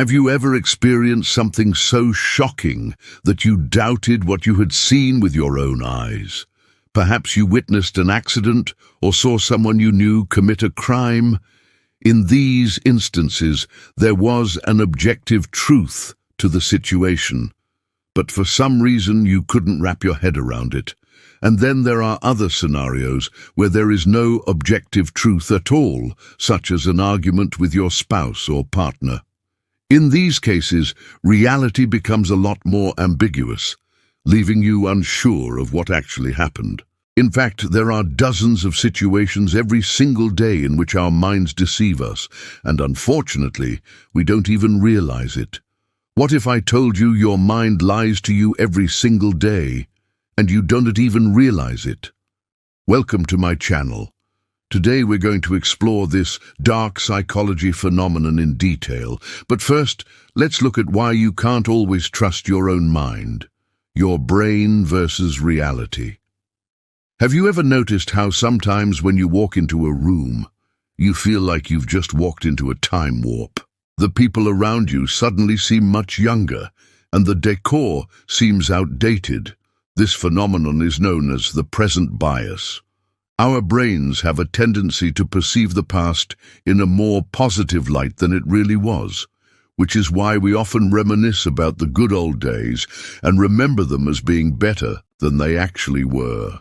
Have you ever experienced something so shocking that you doubted what you had seen with your own eyes? Perhaps you witnessed an accident or saw someone you knew commit a crime. In these instances, there was an objective truth to the situation, but for some reason you couldn't wrap your head around it. And then there are other scenarios where there is no objective truth at all, such as an argument with your spouse or partner. In these cases, reality becomes a lot more ambiguous, leaving you unsure of what actually happened. In fact, there are dozens of situations every single day in which our minds deceive us, and unfortunately, we don't even realize it. What if I told you your mind lies to you every single day, and you don't even realize it? Welcome to my channel. Today we're going to explore this dark psychology phenomenon in detail, but first, let's look at why you can't always trust your own mind. Your brain versus reality. Have you ever noticed how sometimes when you walk into a room, you feel like you've just walked into a time warp? The people around you suddenly seem much younger, and the decor seems outdated. This phenomenon is known as the present bias. Our brains have a tendency to perceive the past in a more positive light than it really was, which is why we often reminisce about the good old days and remember them as being better than they actually were.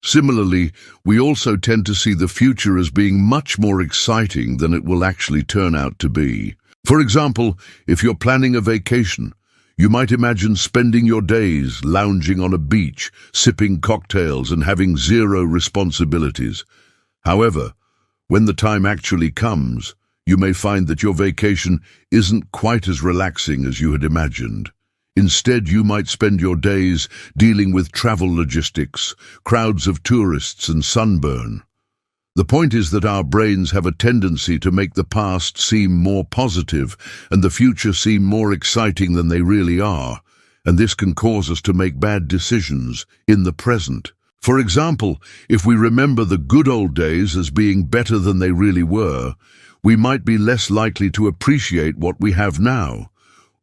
Similarly, we also tend to see the future as being much more exciting than it will actually turn out to be. For example, if you're planning a vacation, you might imagine spending your days lounging on a beach, sipping cocktails and having zero responsibilities. However, when the time actually comes, you may find that your vacation isn't quite as relaxing as you had imagined. Instead, you might spend your days dealing with travel logistics, crowds of tourists and sunburn. The point is that our brains have a tendency to make the past seem more positive and the future seem more exciting than they really are, and this can cause us to make bad decisions in the present. For example, if we remember the good old days as being better than they really were, we might be less likely to appreciate what we have now.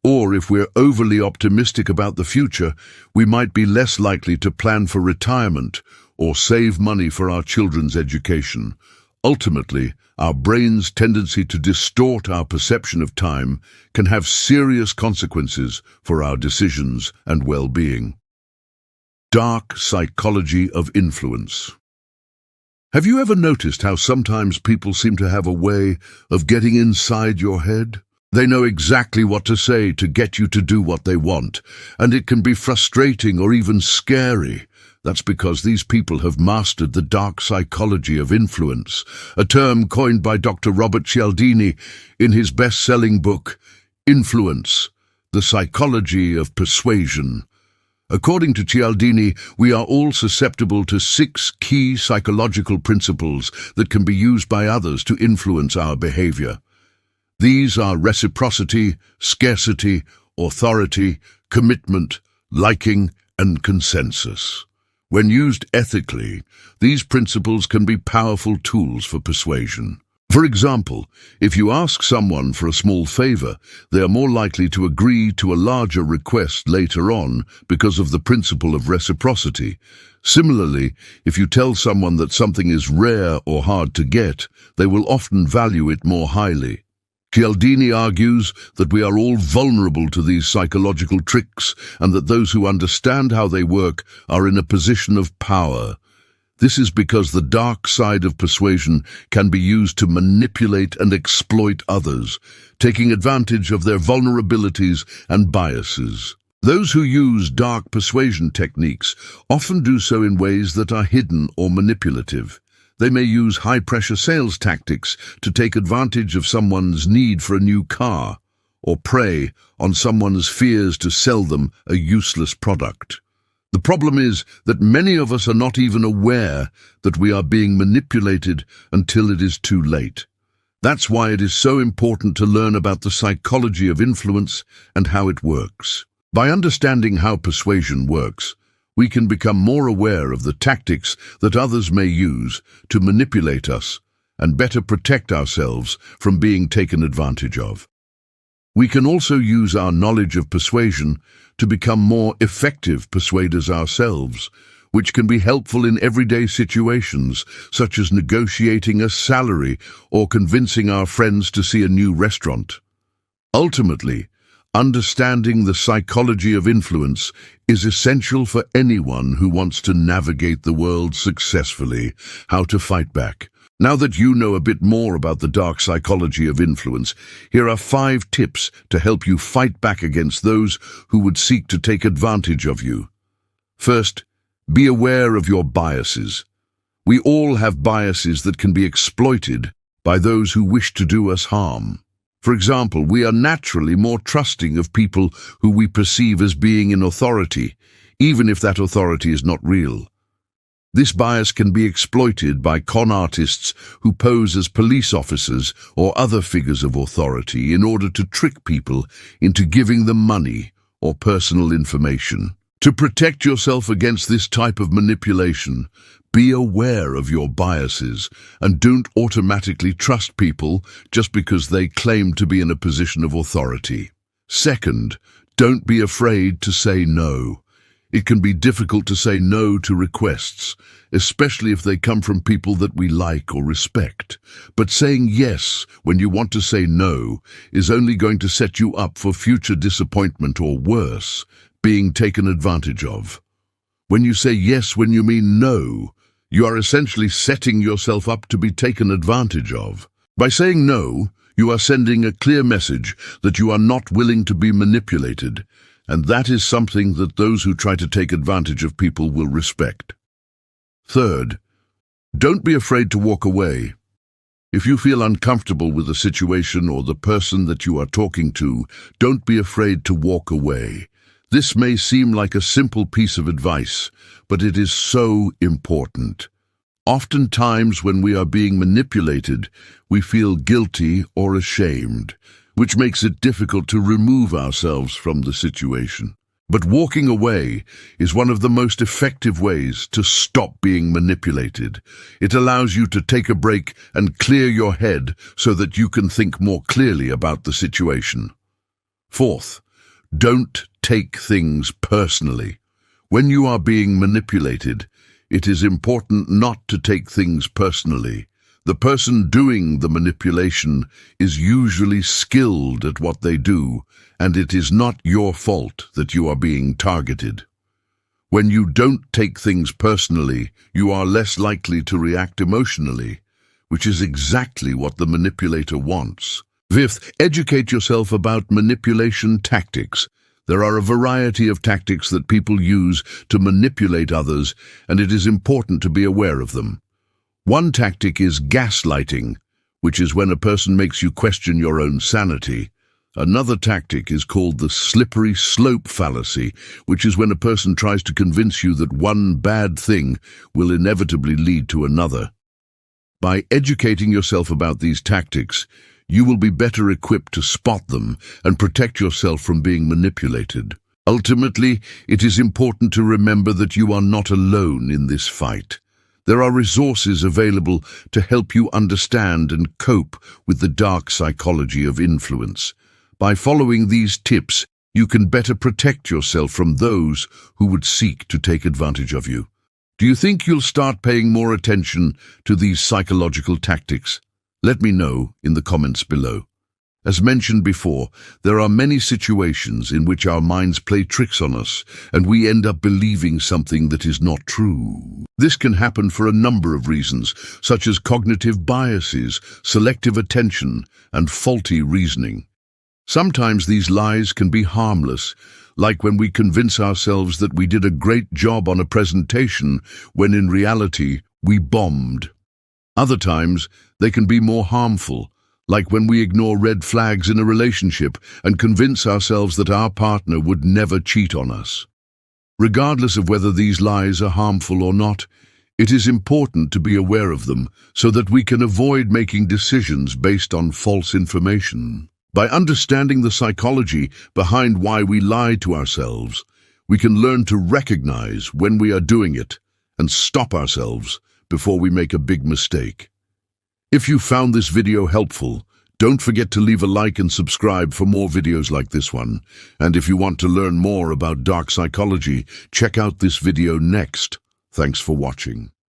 Or if we're overly optimistic about the future, we might be less likely to plan for retirement or save money for our children's education. Ultimately, our brain's tendency to distort our perception of time can have serious consequences for our decisions and well-being. Dark psychology of influence. Have you ever noticed how sometimes people seem to have a way of getting inside your head? They know exactly what to say to get you to do what they want, and it can be frustrating or even scary. That's because these people have mastered the dark psychology of influence, a term coined by Dr. Robert Cialdini in his best-selling book, Influence, The Psychology of Persuasion. According to Cialdini, we are all susceptible to 6 key psychological principles that can be used by others to influence our behavior. These are reciprocity, scarcity, authority, commitment, liking, and consensus. When used ethically, these principles can be powerful tools for persuasion. For example, if you ask someone for a small favor, they are more likely to agree to a larger request later on because of the principle of reciprocity. Similarly, if you tell someone that something is rare or hard to get, they will often value it more highly. Cialdini argues that we are all vulnerable to these psychological tricks and that those who understand how they work are in a position of power. This is because the dark side of persuasion can be used to manipulate and exploit others, taking advantage of their vulnerabilities and biases. Those who use dark persuasion techniques often do so in ways that are hidden or manipulative. They may use high-pressure sales tactics to take advantage of someone's need for a new car, or prey on someone's fears to sell them a useless product. The problem is that many of us are not even aware that we are being manipulated until it is too late. That's why it is so important to learn about the psychology of influence and how it works. By understanding how persuasion works, we can become more aware of the tactics that others may use to manipulate us and better protect ourselves from being taken advantage of. We can also use our knowledge of persuasion to become more effective persuaders ourselves, which can be helpful in everyday situations, such as negotiating a salary or convincing our friends to see a new restaurant. Ultimately, understanding the psychology of influence is essential for anyone who wants to navigate the world successfully. How to fight back. Now that you know a bit more about the dark psychology of influence, here are 5 tips to help you fight back against those who would seek to take advantage of you. First, be aware of your biases. We all have biases that can be exploited by those who wish to do us harm. For example, we are naturally more trusting of people who we perceive as being in authority, even if that authority is not real. This bias can be exploited by con artists who pose as police officers or other figures of authority in order to trick people into giving them money or personal information. To protect yourself against this type of manipulation, be aware of your biases and don't automatically trust people just because they claim to be in a position of authority. Second, don't be afraid to say no. It can be difficult to say no to requests, especially if they come from people that we like or respect. But saying yes when you want to say no is only going to set you up for future disappointment or worse, being taken advantage of. When you say yes when you mean no, you are essentially setting yourself up to be taken advantage of. By saying no, you are sending a clear message that you are not willing to be manipulated, and that is something that those who try to take advantage of people will respect. Third, don't be afraid to walk away. If you feel uncomfortable with the situation or the person that you are talking to, don't be afraid to walk away. This may seem like a simple piece of advice, but it is so important. Oftentimes, when we are being manipulated, we feel guilty or ashamed, which makes it difficult to remove ourselves from the situation. But walking away is one of the most effective ways to stop being manipulated. It allows you to take a break and clear your head so that you can think more clearly about the situation. Fourth, don't take things personally. When you are being manipulated, it is important not to take things personally. The person doing the manipulation is usually skilled at what they do, and it is not your fault that you are being targeted. When you don't take things personally, you are less likely to react emotionally, which is exactly what the manipulator wants. Fifth, educate yourself about manipulation tactics. There are a variety of tactics that people use to manipulate others, and it is important to be aware of them. One tactic is gaslighting, which is when a person makes you question your own sanity. Another tactic is called the slippery slope fallacy, which is when a person tries to convince you that one bad thing will inevitably lead to another. By educating yourself about these tactics, you will be better equipped to spot them and protect yourself from being manipulated. Ultimately, it is important to remember that you are not alone in this fight. There are resources available to help you understand and cope with the dark psychology of influence. By following these tips, you can better protect yourself from those who would seek to take advantage of you. Do you think you'll start paying more attention to these psychological tactics? Let me know in the comments below. As mentioned before, there are many situations in which our minds play tricks on us, and we end up believing something that is not true. This can happen for a number of reasons, such as cognitive biases, selective attention, and faulty reasoning. Sometimes these lies can be harmless, like when we convince ourselves that we did a great job on a presentation when in reality we bombed. Other times, they can be more harmful, like when we ignore red flags in a relationship and convince ourselves that our partner would never cheat on us. Regardless of whether these lies are harmful or not, it is important to be aware of them so that we can avoid making decisions based on false information. By understanding the psychology behind why we lie to ourselves, we can learn to recognize when we are doing it and stop ourselves before we make a big mistake. If you found this video helpful, Don't forget to leave a like and subscribe for more videos like this one. And if you want to learn more about dark psychology, check out this video next. Thanks for watching.